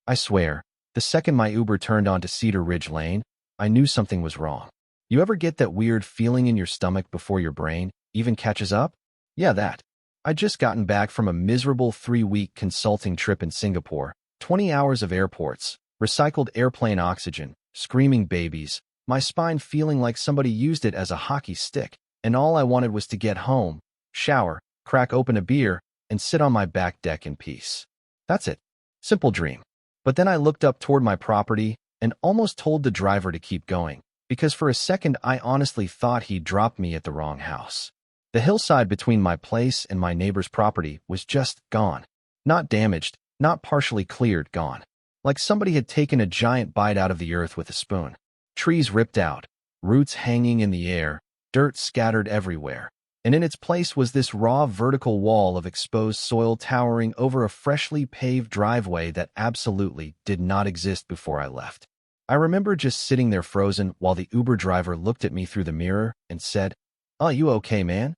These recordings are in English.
I swear, the second my Uber turned onto Cedar Ridge Lane, I knew something was wrong. You ever get that weird feeling in your stomach before your brain even catches up? Yeah, that. I'd just gotten back from a miserable 3-week consulting trip in Singapore, 20 hours of airports, recycled airplane oxygen, screaming babies, my spine feeling like somebody used it as a hockey stick, and all I wanted was to get home, shower, crack open a beer, and sit on my back deck in peace. That's it. Simple dream. But then I looked up toward my property and almost told the driver to keep going, because for a second I honestly thought he'd dropped me at the wrong house. The hillside between my place and my neighbor's property was just gone. Not damaged, not partially cleared, gone. Like somebody had taken a giant bite out of the earth with a spoon. Trees ripped out, roots hanging in the air, dirt scattered everywhere. And in its place was this raw vertical wall of exposed soil towering over a freshly paved driveway that absolutely did not exist before I left. I remember just sitting there frozen while the Uber driver looked at me through the mirror and said, "Oh, you okay, man?"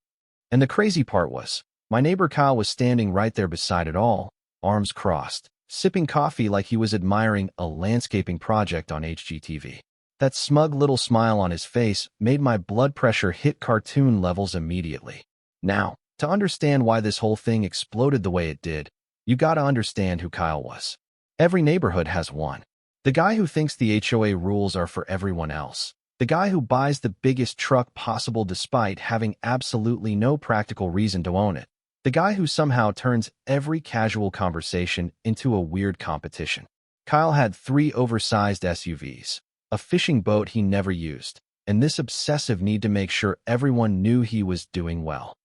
And the crazy part was, my neighbor Kyle was standing right there beside it all, arms crossed, sipping coffee like he was admiring a landscaping project on HGTV. That smug little smile on his face made my blood pressure hit cartoon levels immediately. Now, to understand why this whole thing exploded the way it did, you gotta understand who Kyle was. Every neighborhood has one. The guy who thinks the HOA rules are for everyone else. The guy who buys the biggest truck possible despite having absolutely no practical reason to own it. The guy who somehow turns every casual conversation into a weird competition. Kyle had 3 oversized SUVs, a fishing boat he never used, and this obsessive need to make sure everyone knew he was doing well.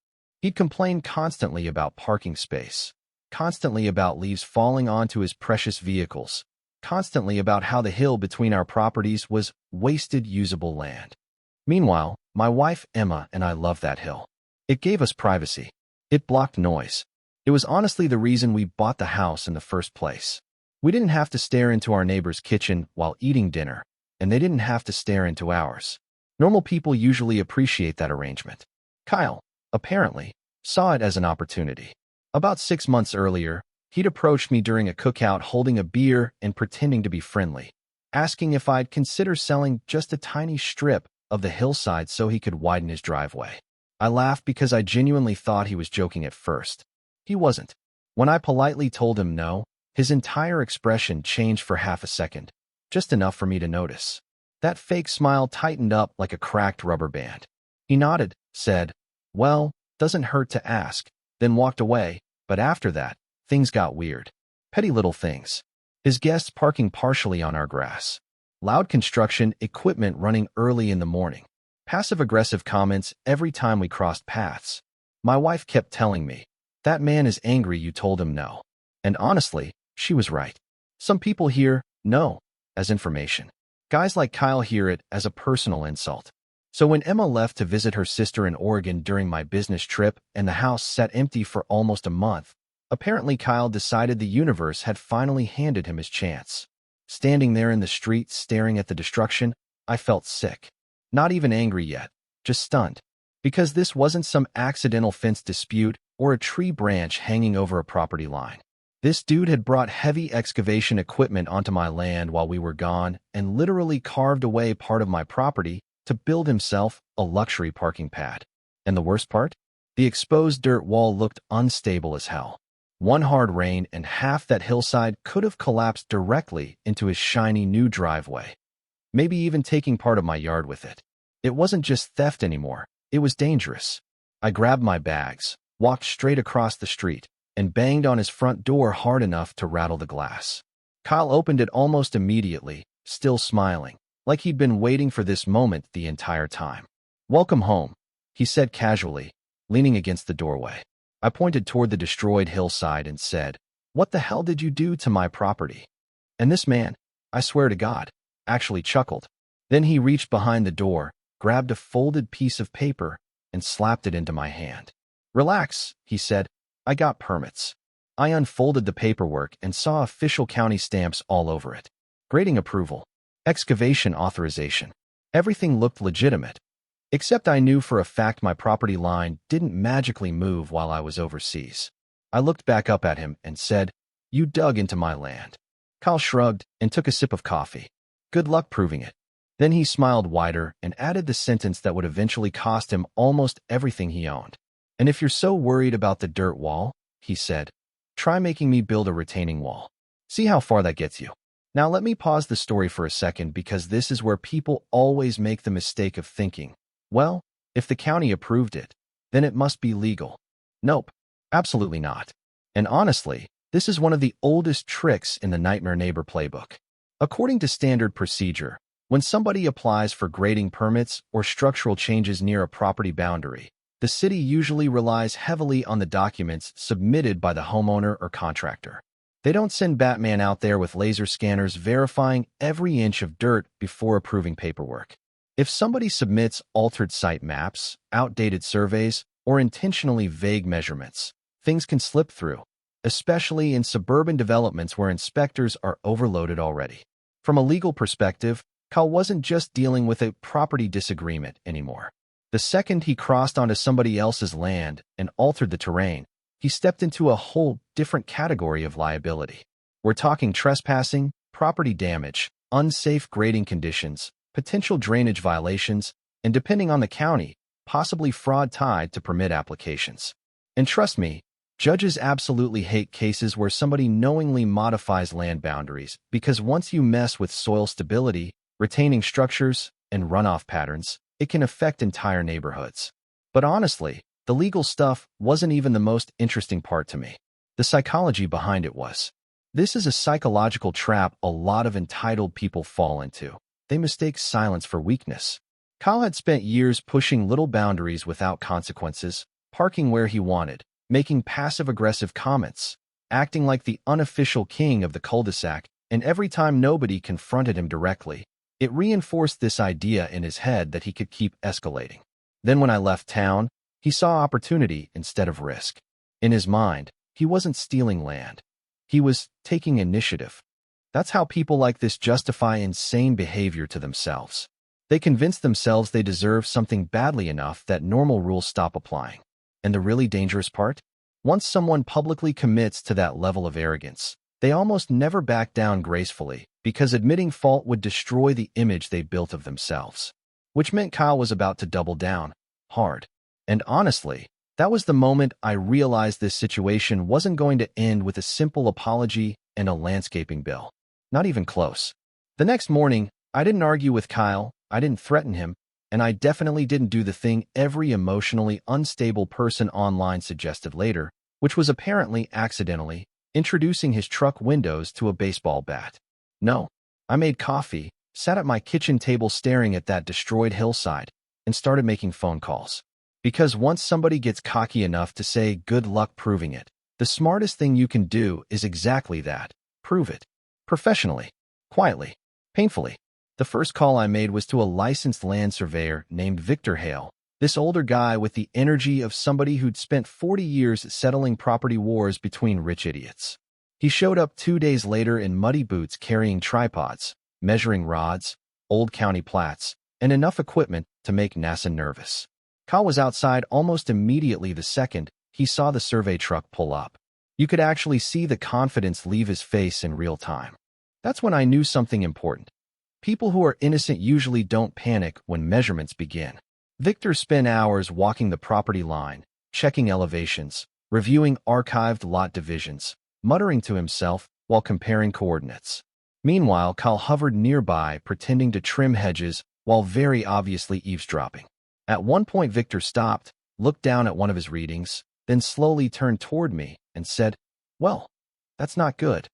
He'd complain constantly about parking space, constantly about leaves falling onto his precious vehicles, constantly about how the hill between our properties was wasted usable land. Meanwhile, my wife Emma and I loved that hill. It gave us privacy. It blocked noise. It was honestly the reason we bought the house in the first place. We didn't have to stare into our neighbor's kitchen while eating dinner, and they didn't have to stare into ours. Normal people usually appreciate that arrangement. Kyle, apparently, saw it as an opportunity. About 6 months earlier, he'd approached me during a cookout holding a beer and pretending to be friendly, asking if I'd consider selling just a tiny strip of the hillside so he could widen his driveway. I laughed because I genuinely thought he was joking at first. He wasn't. When I politely told him no, his entire expression changed for half a second, just enough for me to notice. That fake smile tightened up like a cracked rubber band. He nodded, said, "Well, doesn't hurt to ask," then walked away, but after that, things got weird. Petty little things. His guests parking partially on our grass. Loud construction equipment running early in the morning. Passive-aggressive comments every time we crossed paths. My wife kept telling me, "That man is angry you told him no." And honestly, she was right. Some people hear no as information. Guys like Kyle hear it as a personal insult. So when Emma left to visit her sister in Oregon during my business trip and the house sat empty for almost a month, apparently Kyle decided the universe had finally handed him his chance. Standing there in the street staring at the destruction, I felt sick. Not even angry yet, just stunned. Because this wasn't some accidental fence dispute or a tree branch hanging over a property line. This dude had brought heavy excavation equipment onto my land while we were gone and literally carved away part of my property to build himself a luxury parking pad. And the worst part? The exposed dirt wall looked unstable as hell. One hard rain and half that hillside could have collapsed directly into his shiny new driveway. Maybe even taking part of my yard with it. It wasn't just theft anymore. It was dangerous. I grabbed my bags, walked straight across the street, and banged on his front door hard enough to rattle the glass. Kyle opened it almost immediately, still smiling, like he'd been waiting for this moment the entire time. "Welcome home," he said casually, leaning against the doorway. I pointed toward the destroyed hillside and said, "What the hell did you do to my property?" And this man, I swear to God, actually chuckled. Then he reached behind the door, grabbed a folded piece of paper, and slapped it into my hand. "Relax," he said. "I got permits." I unfolded the paperwork and saw official county stamps all over it. Grading approval. Excavation authorization. Everything looked legitimate. Except I knew for a fact my property line didn't magically move while I was overseas. I looked back up at him and said, "You dug into my land." Kyle shrugged and took a sip of coffee. Good luck proving it. Then he smiled wider and added the sentence that would eventually cost him almost everything he owned. And if you're so worried about the dirt wall, he said, try making me build a retaining wall. See how far that gets you. Now let me pause the story for a second because this is where people always make the mistake of thinking, well, if the county approved it, then it must be legal. Nope, absolutely not. And honestly, this is one of the oldest tricks in the Nightmare Neighbor playbook. According to standard procedure, when somebody applies for grading permits or structural changes near a property boundary, the city usually relies heavily on the documents submitted by the homeowner or contractor. They don't send Batman out there with laser scanners verifying every inch of dirt before approving paperwork. If somebody submits altered site maps, outdated surveys, or intentionally vague measurements, things can slip through, especially in suburban developments where inspectors are overloaded already. From a legal perspective, Kyle wasn't just dealing with a property disagreement anymore. The second he crossed onto somebody else's land and altered the terrain, he stepped into a whole different category of liability. We're talking trespassing, property damage, unsafe grading conditions, potential drainage violations, and depending on the county, possibly fraud tied to permit applications. And trust me, judges absolutely hate cases where somebody knowingly modifies land boundaries because once you mess with soil stability, retaining structures, and runoff patterns, it can affect entire neighborhoods. But honestly, the legal stuff wasn't even the most interesting part to me. The psychology behind it was. This is a psychological trap a lot of entitled people fall into. They mistake silence for weakness. Kyle had spent years pushing little boundaries without consequences, parking where he wanted, making passive-aggressive comments, acting like the unofficial king of the cul-de-sac, and every time nobody confronted him directly, it reinforced this idea in his head that he could keep escalating. Then when I left town, he saw opportunity instead of risk. In his mind, he wasn't stealing land. He was taking initiative. That's how people like this justify insane behavior to themselves. They convince themselves they deserve something badly enough that normal rules stop applying. And the really dangerous part? Once someone publicly commits to that level of arrogance, they almost never back down gracefully because admitting fault would destroy the image they built of themselves. Which meant Kyle was about to double down, hard. And honestly, that was the moment I realized this situation wasn't going to end with a simple apology and a landscaping bill. Not even close. The next morning, I didn't argue with Kyle, I didn't threaten him, and I definitely didn't do the thing every emotionally unstable person online suggested later, which was apparently accidentally introducing his truck windows to a baseball bat. No, I made coffee, sat at my kitchen table staring at that destroyed hillside, and started making phone calls. Because once somebody gets cocky enough to say good luck proving it, the smartest thing you can do is exactly that, prove it. Professionally, quietly, painfully. The first call I made was to a licensed land surveyor named Victor Hale, this older guy with the energy of somebody who'd spent 40 years settling property wars between rich idiots. He showed up 2 days later in muddy boots carrying tripods, measuring rods, old county plats, and enough equipment to make NASA nervous. Kyle was outside almost immediately the second he saw the survey truck pull up. You could actually see the confidence leave his face in real time. That's when I knew something important. People who are innocent usually don't panic when measurements begin. Victor spent hours walking the property line, checking elevations, reviewing archived lot divisions, muttering to himself while comparing coordinates. Meanwhile, Kyle hovered nearby, pretending to trim hedges while very obviously eavesdropping. At one point, Victor stopped, looked down at one of his readings, then slowly turned toward me and said, "Well, that's not good."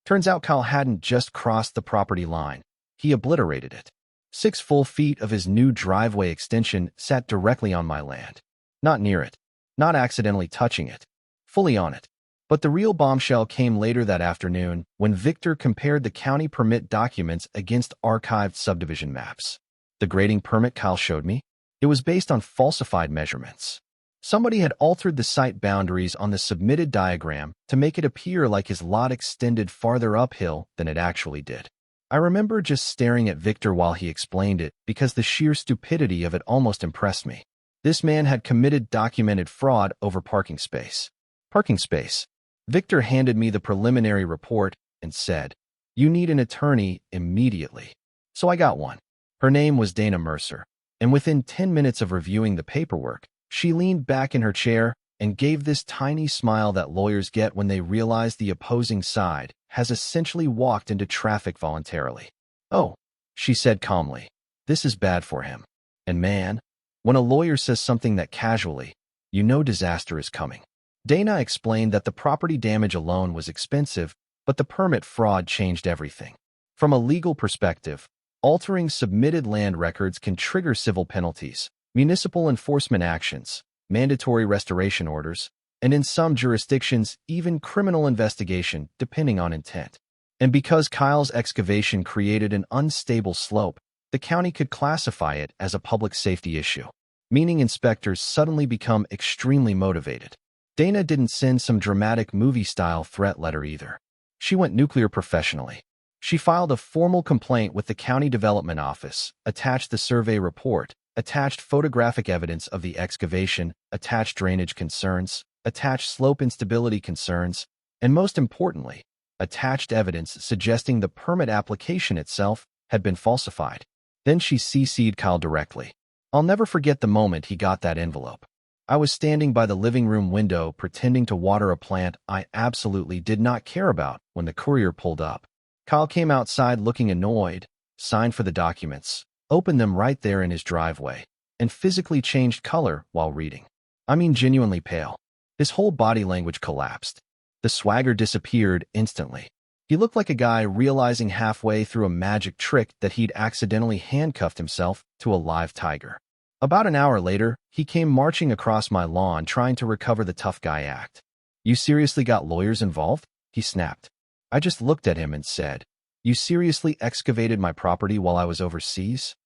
Turns out Kyle hadn't just crossed the property line. He obliterated it. 6 full feet of his new driveway extension sat directly on my land. Not near it, not accidentally touching it, fully on it. But the real bombshell came later that afternoon when Victor compared the county permit documents against archived subdivision maps. The grading permit Kyle showed me, it was based on falsified measurements. Somebody had altered the site boundaries on the submitted diagram to make it appear like his lot extended farther uphill than it actually did. I remember just staring at Victor while he explained it because the sheer stupidity of it almost impressed me. This man had committed documented fraud over parking space. Parking space. Victor handed me the preliminary report and said, You need an attorney immediately. So I got one. Her name was Dana Mercer, and within 10 minutes of reviewing the paperwork, she leaned back in her chair and gave this tiny smile that lawyers get when they realize the opposing side has essentially walked into traffic voluntarily. "Oh," she said calmly, "this is bad for him." And man, when a lawyer says something that casually, you know disaster is coming. Dana explained that the property damage alone was expensive, but the permit fraud changed everything. From a legal perspective, altering submitted land records can trigger civil penalties, municipal enforcement actions, mandatory restoration orders, and in some jurisdictions, even criminal investigation, depending on intent. And because Kyle's excavation created an unstable slope, the county could classify it as a public safety issue, meaning inspectors suddenly become extremely motivated. Dana didn't send some dramatic movie-style threat letter either. She went nuclear professionally. She filed a formal complaint with the County Development Office, attached the survey report, attached photographic evidence of the excavation, attached drainage concerns, attached slope instability concerns, and most importantly, attached evidence suggesting the permit application itself had been falsified. Then she CC'd Kyle directly. I'll never forget the moment he got that envelope. I was standing by the living room window pretending to water a plant I absolutely did not care about when the courier pulled up. Kyle came outside looking annoyed, signed for the documents, opened them right there in his driveway, and physically changed color while reading. I mean genuinely pale. His whole body language collapsed. The swagger disappeared instantly. He looked like a guy realizing halfway through a magic trick that he'd accidentally handcuffed himself to a live tiger. About an hour later, he came marching across my lawn trying to recover the tough guy act. "You seriously got lawyers involved?" he snapped. I just looked at him and said, "You seriously excavated my property while I was overseas?"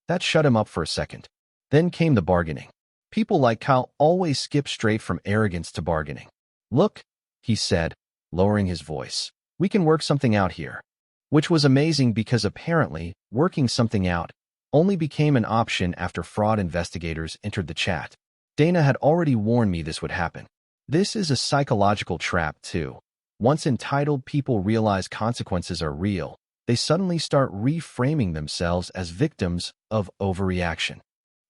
That shut him up for a second. Then came the bargaining. People like Kyle always skip straight from arrogance to bargaining. "Look," he said, lowering his voice, "we can work something out here." Which was amazing because apparently, working something out only became an option after fraud investigators entered the chat. Dana had already warned me this would happen. This is a psychological trap, too. Once entitled people realize consequences are real, they suddenly start reframing themselves as victims of overreaction.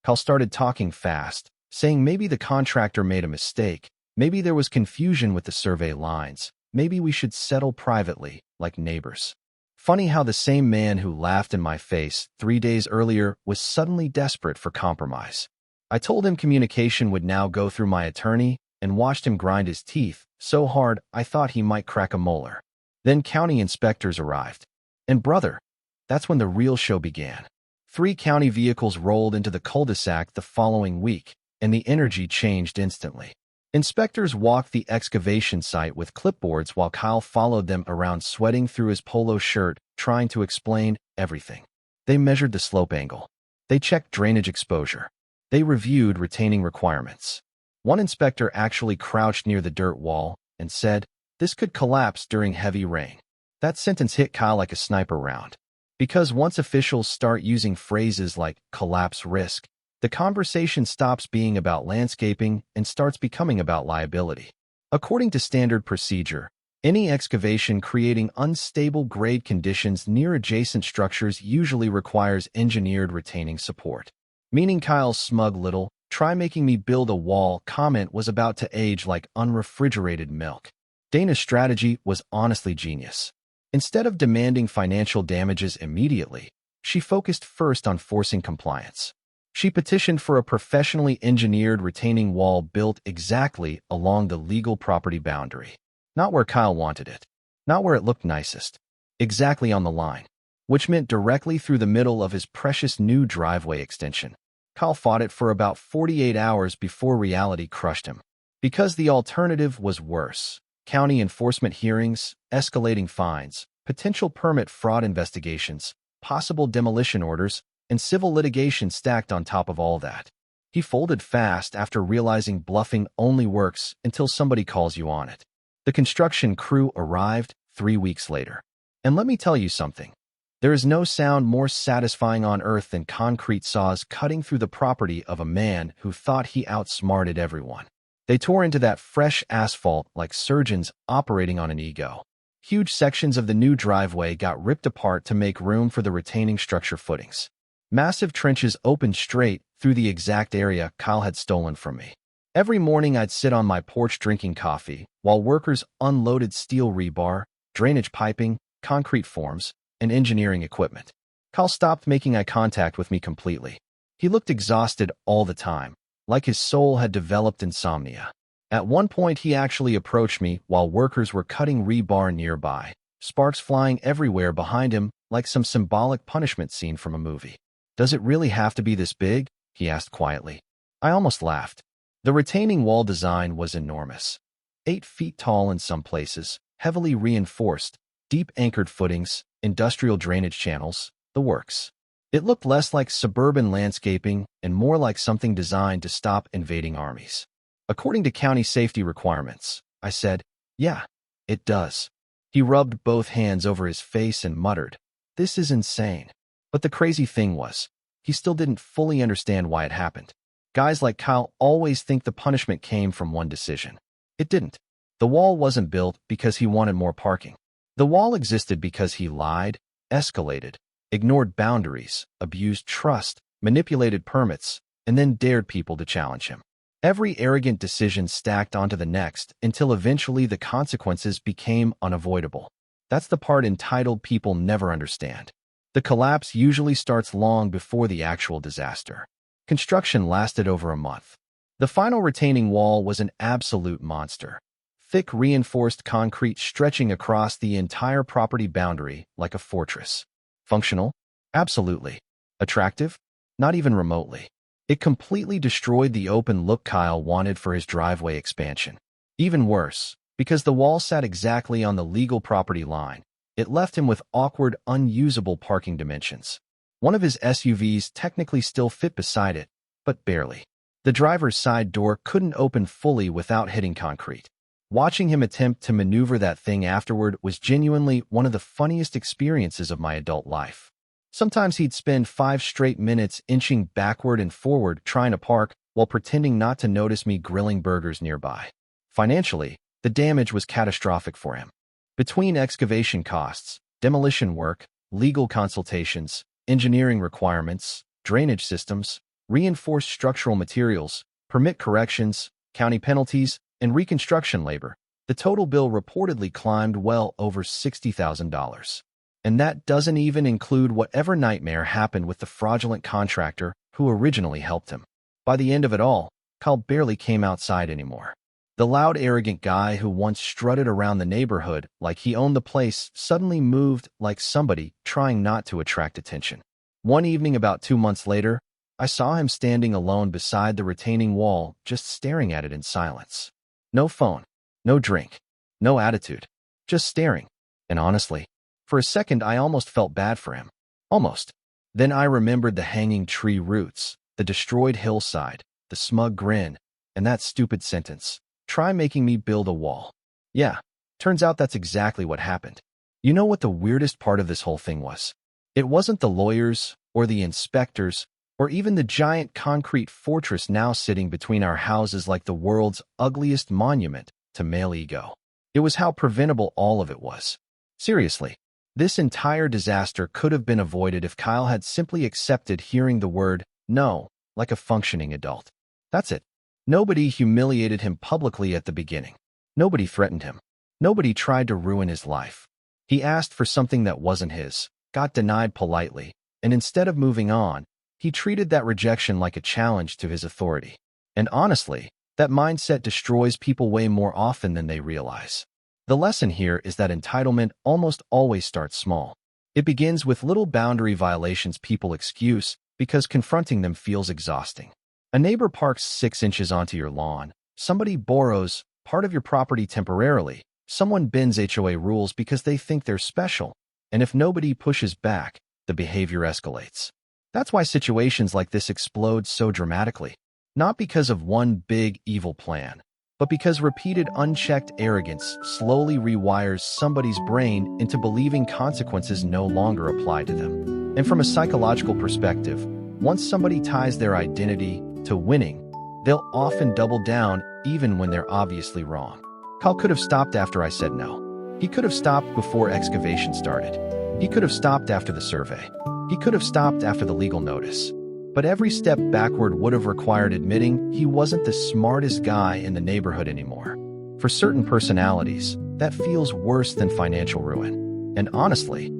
Kyle started talking fast, saying maybe the contractor made a mistake, maybe there was confusion with the survey lines, maybe we should settle privately, like neighbors. Funny how the same man who laughed in my face 3 days earlier was suddenly desperate for compromise. I told him communication would now go through my attorney and watched him grind his teeth so hard I thought he might crack a molar. Then county inspectors arrived. And brother, that's when the real show began. 3 county vehicles rolled into the cul-de-sac the following week, and the energy changed instantly. Inspectors walked the excavation site with clipboards while Kyle followed them around sweating through his polo shirt, trying to explain everything. They measured the slope angle. They checked drainage exposure. They reviewed retaining requirements. One inspector actually crouched near the dirt wall and said, "This could collapse during heavy rain." That sentence hit Kyle like a sniper round. Because once officials start using phrases like collapse risk, the conversation stops being about landscaping and starts becoming about liability. According to standard procedure, any excavation creating unstable grade conditions near adjacent structures usually requires engineered retaining support. Meaning Kyle's smug little, "Try making me build a wall" comment was about to age like unrefrigerated milk. Dana's strategy was honestly genius. Instead of demanding financial damages immediately, she focused first on forcing compliance. She petitioned for a professionally engineered retaining wall built exactly along the legal property boundary. Not where Kyle wanted it. Not where it looked nicest. Exactly on the line. Which meant directly through the middle of his precious new driveway extension. Kyle fought it for about 48 hours before reality crushed him. Because the alternative was worse. County enforcement hearings, escalating fines, potential permit fraud investigations, possible demolition orders, and civil litigation stacked on top of all that. He folded fast after realizing bluffing only works until somebody calls you on it. The construction crew arrived 3 weeks later. And let me tell you something. There is no sound more satisfying on earth than concrete saws cutting through the property of a man who thought he outsmarted everyone. They tore into that fresh asphalt like surgeons operating on an ego. Huge sections of the new driveway got ripped apart to make room for the retaining structure footings. Massive trenches opened straight through the exact area Kyle had stolen from me. Every morning I'd sit on my porch drinking coffee while workers unloaded steel rebar, drainage piping, concrete forms, and engineering equipment. Kyle stopped making eye contact with me completely. He looked exhausted all the time, like his soul had developed insomnia. At one point, he actually approached me while workers were cutting rebar nearby, sparks flying everywhere behind him like some symbolic punishment scene from a movie. "Does it really have to be this big?" he asked quietly. I almost laughed. The retaining wall design was enormous. 8 feet tall in some places, heavily reinforced, deep anchored footings, industrial drainage channels, the works. It looked less like suburban landscaping and more like something designed to stop invading armies. "According to county safety requirements," I said. "Yeah, it does." He rubbed both hands over his face and muttered, "This is insane." But the crazy thing was, he still didn't fully understand why it happened. Guys like Kyle always think the punishment came from one decision. It didn't. The wall wasn't built because he wanted more parking. The wall existed because he lied, escalated, ignored boundaries, abused trust, manipulated permits, and then dared people to challenge him. Every arrogant decision stacked onto the next until eventually the consequences became unavoidable. That's the part entitled people never understand. The collapse usually starts long before the actual disaster. Construction lasted over a month. The final retaining wall was an absolute monster. Thick reinforced concrete stretching across the entire property boundary like a fortress. Functional? Absolutely. Attractive? Not even remotely. It completely destroyed the open look Kyle wanted for his driveway expansion. Even worse, because the wall sat exactly on the legal property line, it left him with awkward, unusable parking dimensions. One of his SUVs technically still fit beside it, but barely. The driver's side door couldn't open fully without hitting concrete. Watching him attempt to maneuver that thing afterward was genuinely one of the funniest experiences of my adult life. Sometimes he'd spend 5 straight minutes inching backward and forward trying to park while pretending not to notice me grilling burgers nearby. Financially, the damage was catastrophic for him. Between excavation costs, demolition work, legal consultations, engineering requirements, drainage systems, reinforced structural materials, permit corrections, county penalties, and reconstruction labor, the total bill reportedly climbed well over $60,000. And that doesn't even include whatever nightmare happened with the fraudulent contractor who originally helped him. By the end of it all, Kyle barely came outside anymore. The loud, arrogant guy who once strutted around the neighborhood like he owned the place suddenly moved like somebody trying not to attract attention. One evening about 2 months later, I saw him standing alone beside the retaining wall, just staring at it in silence. No phone, no drink, no attitude, just staring. And honestly, for a second I almost felt bad for him. Almost. Then I remembered the hanging tree roots, the destroyed hillside, the smug grin, and that stupid sentence, "Try making me build a wall." Yeah, turns out that's exactly what happened. You know what the weirdest part of this whole thing was? It wasn't the lawyers, or the inspectors, or even the giant concrete fortress now sitting between our houses like the world's ugliest monument to male ego. It was how preventable all of it was. Seriously, this entire disaster could have been avoided if Kyle had simply accepted hearing the word no like a functioning adult. That's it. Nobody humiliated him publicly at the beginning. Nobody threatened him. Nobody tried to ruin his life. He asked for something that wasn't his, got denied politely, and instead of moving on, he treated that rejection like a challenge to his authority. And honestly, that mindset destroys people way more often than they realize. The lesson here is that entitlement almost always starts small. It begins with little boundary violations people excuse because confronting them feels exhausting. A neighbor parks 6 inches onto your lawn, somebody borrows part of your property temporarily, someone bends HOA rules because they think they're special, and if nobody pushes back, the behavior escalates. That's why situations like this explode so dramatically. Not because of one big evil plan, but because repeated unchecked arrogance slowly rewires somebody's brain into believing consequences no longer apply to them. And from a psychological perspective, once somebody ties their identity to winning, they'll often double down even when they're obviously wrong. Kyle could have stopped after I said no. He could have stopped before excavation started. He could have stopped after the survey. He could have stopped after the legal notice. But every step backward would have required admitting he wasn't the smartest guy in the neighborhood anymore. For certain personalities, that feels worse than financial ruin. And honestly,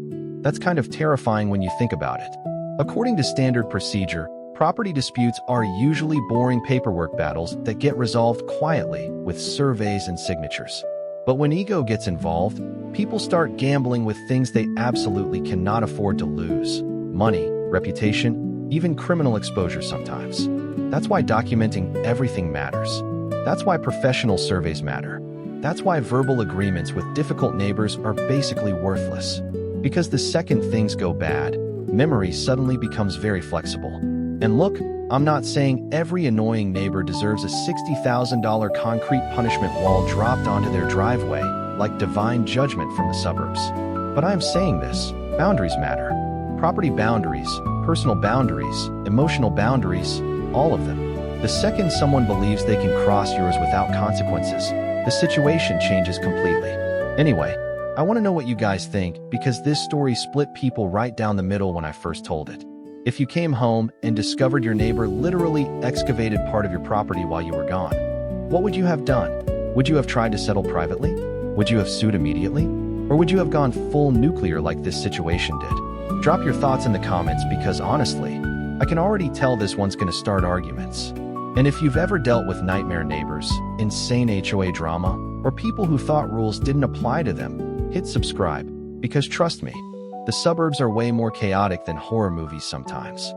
that's kind of terrifying when you think about it. According to standard procedure, property disputes are usually boring paperwork battles that get resolved quietly with surveys and signatures. But when ego gets involved, people start gambling with things they absolutely cannot afford to lose: money, reputation, even criminal exposure sometimes. That's why documenting everything matters. That's why professional surveys matter. That's why verbal agreements with difficult neighbors are basically worthless. Because the second things go bad, memory suddenly becomes very flexible. And look, I'm not saying every annoying neighbor deserves a $60,000 concrete punishment wall dropped onto their driveway, like divine judgment from the suburbs. But I am saying this: boundaries matter. Property boundaries, personal boundaries, emotional boundaries, all of them. The second someone believes they can cross yours without consequences, the situation changes completely. Anyway, I want to know what you guys think, because this story split people right down the middle when I first told it. If you came home and discovered your neighbor literally excavated part of your property while you were gone, what would you have done? Would you have tried to settle privately? Would you have sued immediately? Or would you have gone full nuclear like this situation did? Drop your thoughts in the comments, because honestly, I can already tell this one's going to start arguments. And if you've ever dealt with nightmare neighbors, insane HOA drama, or people who thought rules didn't apply to them, hit subscribe, because trust me, the suburbs are way more chaotic than horror movies sometimes.